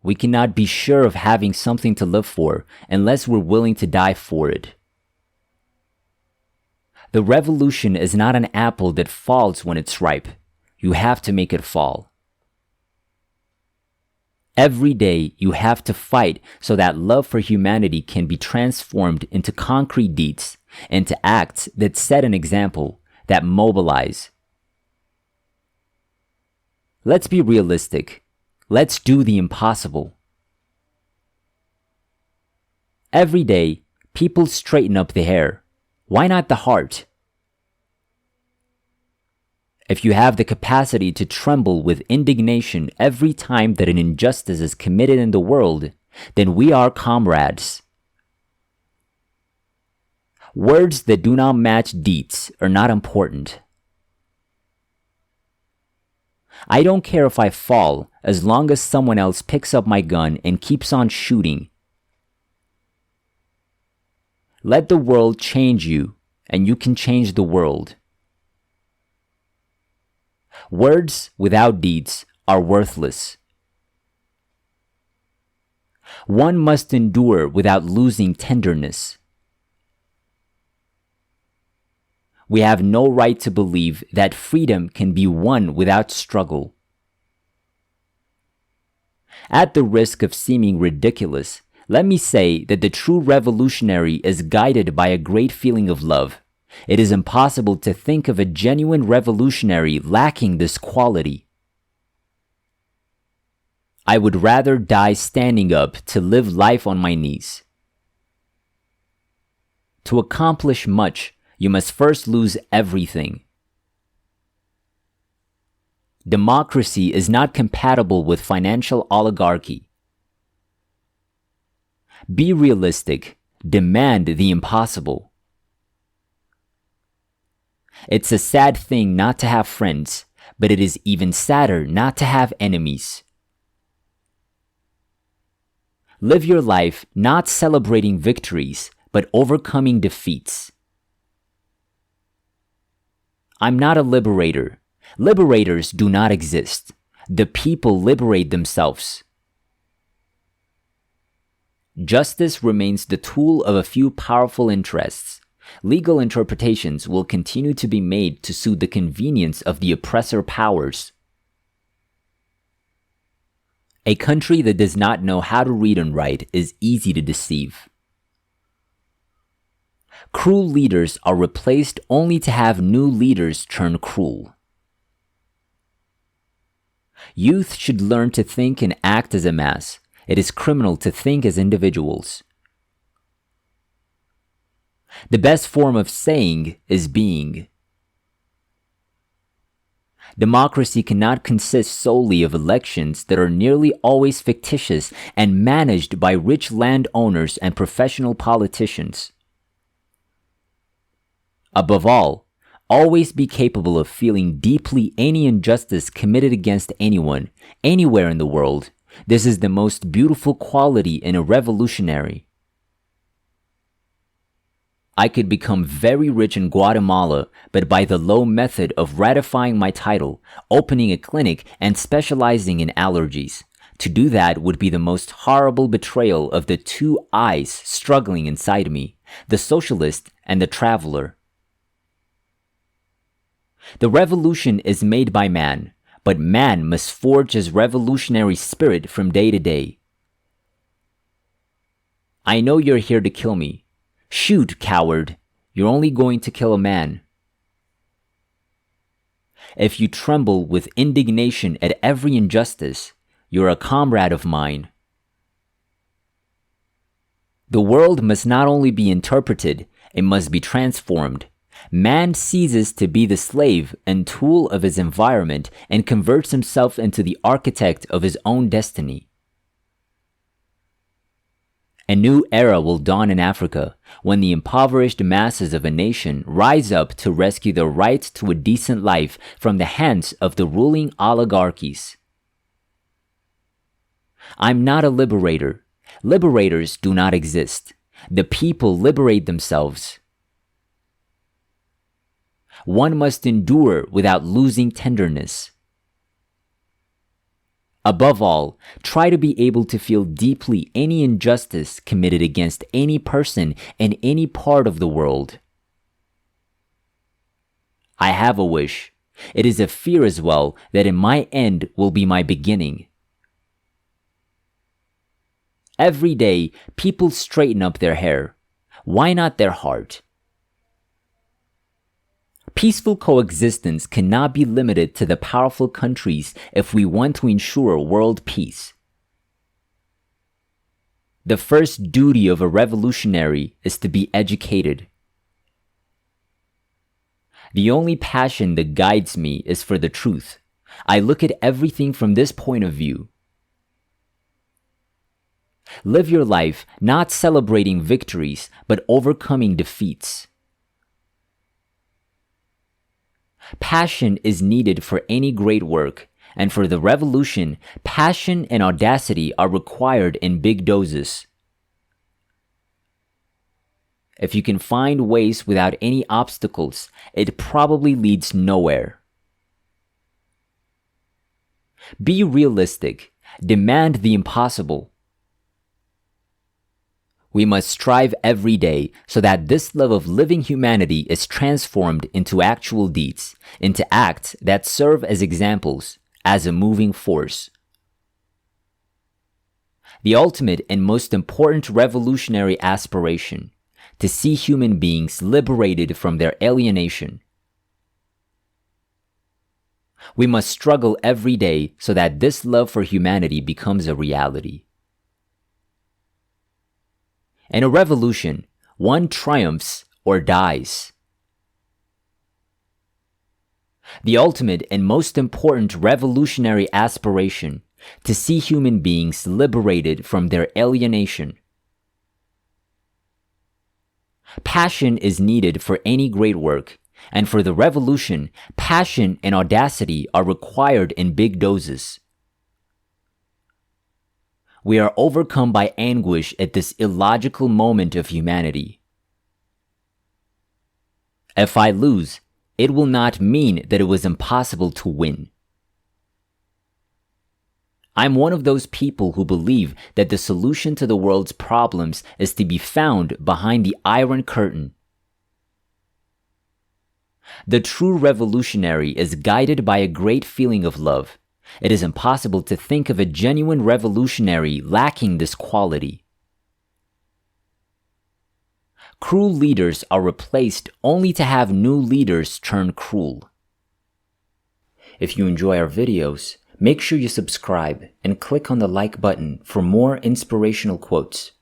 We cannot be sure of having something to live for unless we're willing to die for it. The revolution is not an apple that falls when it's ripe. You have to make it fall. Every day you have to fight so that love for humanity can be transformed into concrete deeds, into acts that set an example, that mobilize. Let's be realistic. Let's do the impossible. Every day, people straighten up the hair. Why not the heart? If you have the capacity to tremble with indignation every time that an injustice is committed in the world, then we are comrades. Words that do not match deeds are not important. I don't care if I fall as long as someone else picks up my gun and keeps on shooting. Let the world change you, and you can change the world. Words without deeds are worthless. One must endure without losing tenderness. We have no right to believe that freedom can be won without struggle. At the risk of seeming ridiculous, let me say that the true revolutionary is guided by a great feeling of love. It is impossible to think of a genuine revolutionary lacking this quality. I would rather die standing up to live life on my knees. To accomplish much, you must first lose everything. Democracy is not compatible with financial oligarchy. Be realistic. Demand the impossible. It's a sad thing not to have friends, but it is even sadder not to have enemies. Live your life not celebrating victories, but overcoming defeats. I'm not a liberator. Liberators do not exist. The people liberate themselves. Justice remains the tool of a few powerful interests. Legal interpretations will continue to be made to suit the convenience of the oppressor powers. A country that does not know how to read and write is easy to deceive. Cruel leaders are replaced only to have new leaders turn cruel. Youth should learn to think and act as a mass. It is criminal to think as individuals. The best form of saying is being. Democracy cannot consist solely of elections that are nearly always fictitious and managed by rich landowners and professional politicians. Above all, always be capable of feeling deeply any injustice committed against anyone, anywhere in the world. This is the most beautiful quality in a revolutionary. I could become very rich in Guatemala, but by the low method of ratifying my title, opening a clinic, and specializing in allergies. To do that would be the most horrible betrayal of the two I's struggling inside me, the socialist and the traveler. The revolution is made by man, but man must forge his revolutionary spirit from day to day. I know you're here to kill me. Shoot, coward. You're only going to kill a man. If you tremble with indignation at every injustice, you're a comrade of mine. The world must not only be interpreted, it must be transformed. Man ceases to be the slave and tool of his environment and converts himself into the architect of his own destiny. A new era will dawn in Africa when the impoverished masses of a nation rise up to rescue the right to a decent life from the hands of the ruling oligarchies. I'm not a liberator. Liberators do not exist. The people liberate themselves. One must endure without losing tenderness. Above all, try to be able to feel deeply any injustice committed against any person in any part of the world. I have a wish. It is a fear as well that in my end will be my beginning. Every day, people straighten up their hair. Why not their heart? Peaceful coexistence cannot be limited to the powerful countries if we want to ensure world peace. The first duty of a revolutionary is to be educated. The only passion that guides me is for the truth. I look at everything from this point of view. Live your life not celebrating victories, but overcoming defeats. Passion is needed for any great work, and for the revolution, passion and audacity are required in big doses. If you can find ways without any obstacles, it probably leads nowhere. Be realistic. Demand the impossible. We must strive every day so that this love of living humanity is transformed into actual deeds, into acts that serve as examples, as a moving force. The ultimate and most important revolutionary aspiration, to see human beings liberated from their alienation. We must struggle every day so that this love for humanity becomes a reality. In a revolution, one triumphs or dies. The ultimate and most important revolutionary aspiration, to see human beings liberated from their alienation. Passion is needed for any great work, and for the revolution, passion and audacity are required in big doses. We are overcome by anguish at this illogical moment of humanity. If I lose, it will not mean that it was impossible to win. I'm one of those people who believe that the solution to the world's problems is to be found behind the Iron Curtain. The true revolutionary is guided by a great feeling of love. It is impossible to think of a genuine revolutionary lacking this quality. Cruel leaders are replaced only to have new leaders turn cruel. If you enjoy our videos, make sure you subscribe and click on the like button for more inspirational quotes.